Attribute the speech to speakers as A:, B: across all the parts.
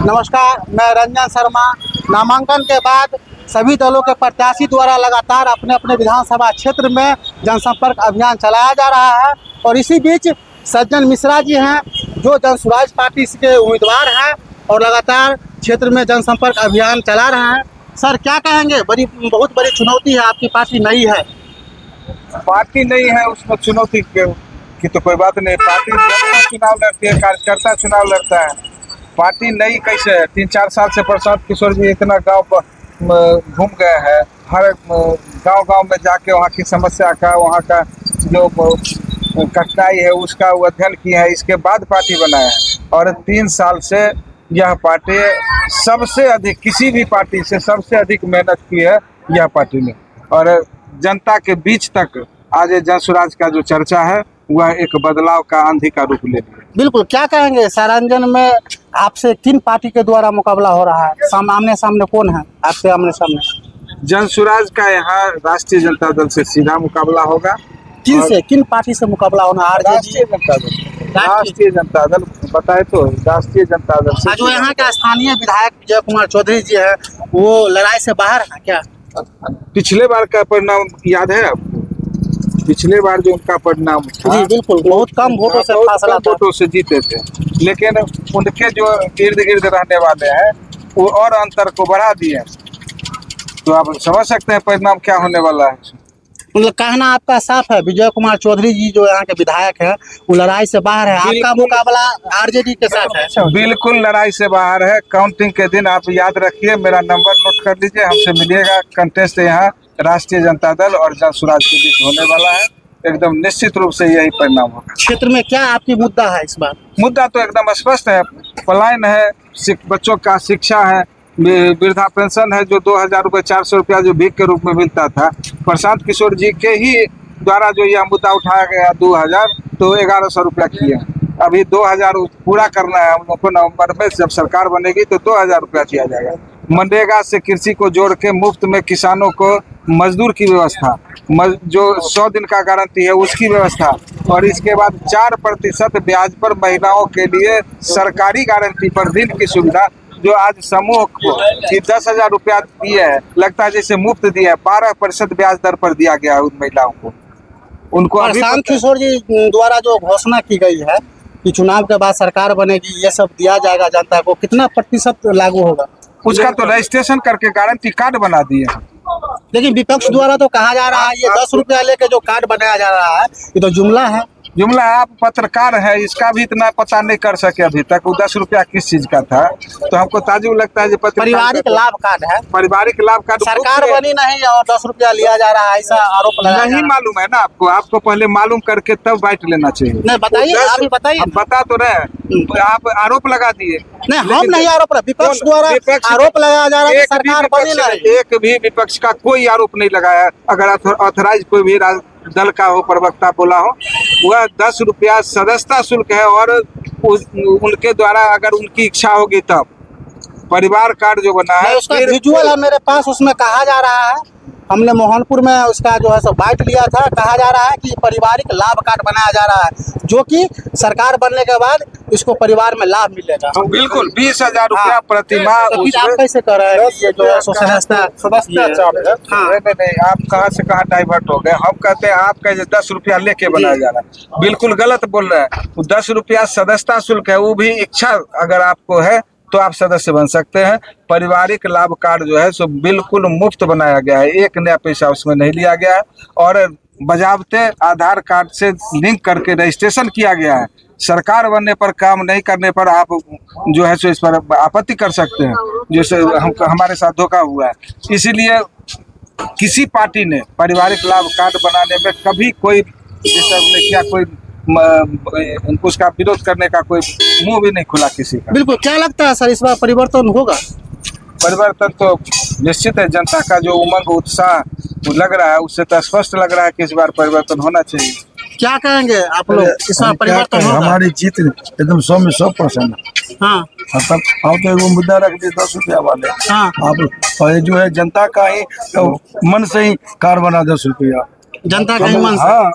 A: नमस्कार, मैं रंजन शर्मा। नामांकन के बाद सभी दलों के प्रत्याशी द्वारा लगातार अपने अपने विधानसभा क्षेत्र में जनसंपर्क अभियान चलाया जा रहा है और इसी बीच सज्जन मिश्रा जी हैं जो जनसुराज पार्टी के उम्मीदवार हैं और लगातार क्षेत्र में जनसंपर्क अभियान चला रहे हैं। सर, क्या कहेंगे? बहुत बड़ी चुनौती है, आपकी पार्टी नई है।
B: पार्टी नहीं है, उसमें चुनौती की तो कोई बात नहीं। पार्टी चुनाव लड़ती है, कार्यकर्ता चुनाव लड़ता है। पार्टी नई कैसे है? 3-4 साल से प्रशांत किशोर जी इतना गांव घूम गए हैं, हर गांव में जाके वहाँ की समस्या का, वहाँ का जो कठिनाई है उसका वो अध्ययन किया है, इसके बाद पार्टी बनाया है। और 3 साल से यह पार्टी सबसे अधिक, किसी भी पार्टी से सबसे अधिक मेहनत की है यह पार्टी ने, और जनता के बीच तक आज जनसुराज का जो चर्चा है वह एक बदलाव का आंधी का रूप ले लिया।
A: बिल्कुल, क्या कहेंगे? सारंजन में आपसे किन पार्टी के द्वारा मुकाबला हो रहा है? आमने सामने कौन है आपसे आमने सामने?
B: जनसुराज का यहाँ राष्ट्रीय जनता दल से सीधा मुकाबला होगा।
A: किन पार्टी से मुकाबला होना?
B: राष्ट्रीय जनता दल। राष्ट्रीय जनता दल बताए तो राष्ट्रीय जनता दल से।
A: जो यहाँ के स्थानीय विधायक विजय कुमार चौधरी जी है, वो लड़ाई से बाहर है क्या?
B: पिछले बार का परिणाम याद है आपको? पिछले बार जो उनका परिणाम था,
A: जी बिल्कुल, बहुत कम वोटों
B: से जीते थे, लेकिन उनके जो इर्द गिर्द रहने वाले हैं वो और अंतर को बढ़ा दिए। तो आप समझ सकते हैं परिणाम क्या होने वाला है।
A: मतलब कहना आपका साफ है, विजय कुमार चौधरी जी जो यहाँ के विधायक हैं वो लड़ाई से बाहर है, आपका मुकाबला आरजेडी के साथ है।
B: बिल्कुल लड़ाई से बाहर है। काउंटिंग के दिन आप याद रखिए, मेरा नंबर नोट कर लीजिए, हमसे मिलिएगा। कंटेस्ट यहाँ राष्ट्रीय जनता दल और जनसुराज के बीच होने वाला है। एकदम निश्चित रूप से यही परिणाम होगा।
A: क्षेत्र में क्या आपकी मुद्दा है इस बार?
B: मुद्दा तो एकदम स्पष्ट है, पलायन है, बच्चों का शिक्षा है, वृद्धा पेंशन है, जो 2000 रुपये 400 रुपया जो भीख के रूप में मिलता था, प्रशांत किशोर जी के ही द्वारा जो यह मुद्दा उठाया गया 2000 तो 1100 रुपया किया। अभी 2000 पूरा करना है हम लोग को। नवंबर में जब सरकार बनेगी तो 2000 रुपया किया जाएगा। मनरेगा से कृषि को जोड़ के मुफ्त में किसानों को मजदूर की व्यवस्था, जो 100 दिन का गारंटी है उसकी व्यवस्था, और इसके बाद 4% ब्याज पर महिलाओं के लिए सरकारी गारंटी पर ऋण की सुविधा, जो आज समूह को 10,000 रुपया दिए है, लगता है जैसे मुफ्त दिया है। 12% ब्याज दर पर दिया गया है उन महिलाओं को। उनको
A: प्रशांत किशोर जी द्वारा जो घोषणा की गई है कि चुनाव के बाद सरकार बनेगी, ये सब दिया जाएगा जनता को, कितना प्रतिशत लागू होगा?
B: उसका तो रजिस्ट्रेशन करके गारंटी कार्ड बना दिए हैं।
A: लेकिन विपक्ष द्वारा तो कहा जा रहा है ये 10 रुपया लेके जो कार्ड बनाया जा रहा है ये तो जुमला है।
B: जुमला है। आप पत्रकार है, इसका भी इतना पता नहीं कर सके अभी तक वो 10 रुपया किस चीज का था। तो हमको ताजुब लगता है
A: पारिवारिक लाभ कार्ड है।
B: पारिवारिक लाभ कार्ड
A: सरकार बनी नहीं और 10 रुपया लिया जा रहा है, ऐसा आरोप लगा।
B: नहीं मालूम है ना आपको? आपको पहले मालूम करके तब बाइट लेना चाहिए।
A: नहीं बताइए, आप ही बताइए।
B: बता तो रहे, आप आरोप लगा दिए।
A: नहीं, हम नहीं आरोप, विपक्ष द्वारा आरोप लगाया जा रहा है सरकार बनी नहीं।
B: एक भी विपक्ष का कोई आरोप नहीं लगाया। अगर ऑथराइज कोई भी दल का हो, प्रवक्ता बोला हो, वह 10 रुपया सदस्यता शुल्क है, और उनके द्वारा अगर उनकी इच्छा होगी तब परिवार कार्ड जो बना है,
A: उसका विजुअल है मेरे पास, उसमें कहा जा रहा है, हमने मोहनपुर में उसका जो है सो बाइट लिया था, कहा जा रहा है कि पारिवारिक लाभ कार्ड बनाया जा रहा है, जो कि सरकार बनने के बाद इसको परिवार में लाभ मिलेगा।
B: तो बिल्कुल 20,000 रुपया प्रति माह।
A: आप कैसे कर रहे हैं? ये जो है सदस्यता
B: नहीं, आप कहाँ से कहाँ डाइवर्ट हो गए। हम कहते हैं आप कहे 10 रुपया लेके बनाया जा रहा है, बिल्कुल गलत बोल रहे हैं। 10 रुपया सदस्यता शुल्क है, वो भी इच्छा अगर आपको है तो आप सदस्य बन सकते हैं। पारिवारिक लाभ कार्ड जो है सो बिल्कुल मुफ्त बनाया गया है, 1 नया पैसा उसमें नहीं लिया गया है, और बजाबते आधार कार्ड से लिंक करके रजिस्ट्रेशन किया गया है। सरकार बनने पर काम नहीं करने पर आप जो है सो इस पर आपत्ति कर सकते हैं, जैसे हमारे साथ धोखा हुआ है। इसीलिए किसी पार्टी ने पारिवारिक लाभ कार्ड बनाने में कभी कोई जैसे किया, कोई उसका विरोध करने का कोई मुंह भी नहीं खुला किसी का।
A: बिल्कुल, क्या लगता है सर इस बार परिवर्तन होगा?
B: परिवर्तन तो निश्चित है। जनता का जो उमंग उत्साह लग रहा है उससे तो स्पष्ट लग रहा है कि इस बार परिवर्तन होना चाहिए।
A: क्या कहेंगे आप लोग, इस बार परिवर्तन होगा?
C: हमारी जीत एकदम 100 में 100%।
A: हाँ,
C: तब आप तो वो मुद्दा रख दिए 10 रुपया वाले।
A: हाँ,
C: आप जो है जनता का ही मन से ही कार बना 10 रुपया,
A: जनता का ही मन से।
C: हाँ,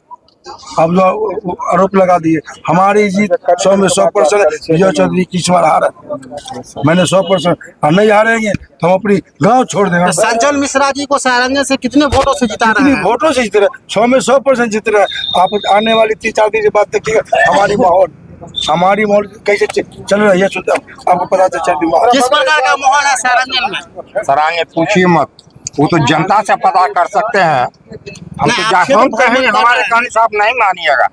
C: अब जो आरोप लगा दिए हमारी जीत 100 में 100%, विजय चौधरी की इस बार हार है। मैंने 100% हम नहीं हारेंगे तो हम अपनी गांव छोड़ देंगे।
A: संजल मिश्रा जी को सारंजन से कितने वोटों से जिता रहे हैं?
C: वोटों से जीत रहे, 100 में 100% जीत रहे हैं। आप आने वाली 3-4 दिन के बाद देखिएगा हमारी माहौल कैसे चल रही है, आपको पता चल।
A: किस प्रकार का माहौल है सारंजन में?
D: सरांगे पूछिए मत, वो तो जनता से पता कर सकते हैं। हम तो कहेंगे हमारे कहने साहब नहीं मानिएगा,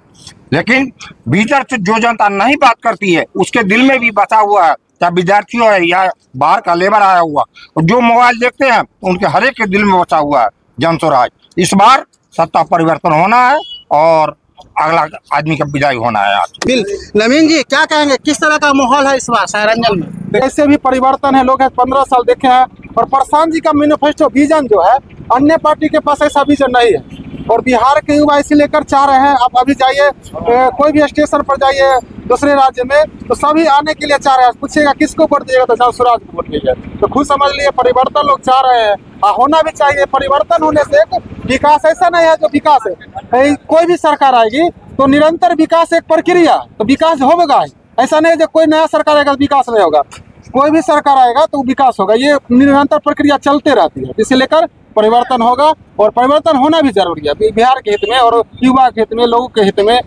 D: लेकिन भीतर से जो जनता नहीं बात करती है उसके दिल में भी बचा हुआ है, चाहे विद्यार्थी हो या बाहर का लेबर आया हुआ, और जो मोबाइल देखते हैं उनके हर एक के दिल में बचा हुआ है जन स्वराज। इस बार सत्ता परिवर्तन होना है और अगला आदमी का विदाई होना है। आज
A: बिल नवीन जी क्या कहेंगे, किस तरह का माहौल है इस बार सारंजन में?
E: ऐसे भी परिवर्तन है, लोग 15 साल देखे हैं और प्रशांत जी का मैनिफेस्टो विजन जो है अन्य पार्टी के पास ऐसा विजन नहीं है, और बिहार के युवा इसी लेकर चाह रहे हैं। आप अभी जाइए कोई भी स्टेशन पर जाइए दूसरे राज्य में तो सभी आने के लिए चाह रहे हैं। पूछिएगा किसको वोट दिएगा तो जन स्वराज को वोट दीजिए, तो खुद समझ लिए परिवर्तन लोग चाह रहे हैं। होना भी चाहिए, परिवर्तन होने से एक विकास ऐसा नहीं है जो विकास है, कोई भी सरकार आएगी तो निरंतर विकास एक प्रक्रिया, तो विकास होगा। ऐसा नहीं है जब कोई नया सरकार आएगा तो विकास नहीं होगा, कोई भी सरकार आएगा तो विकास होगा, ये निरंतर प्रक्रिया चलते रहती है। इसे लेकर परिवर्तन होगा और परिवर्तन होना भी जरूरी है बिहार के हित में और युवा के हित में, लोगों के हित में।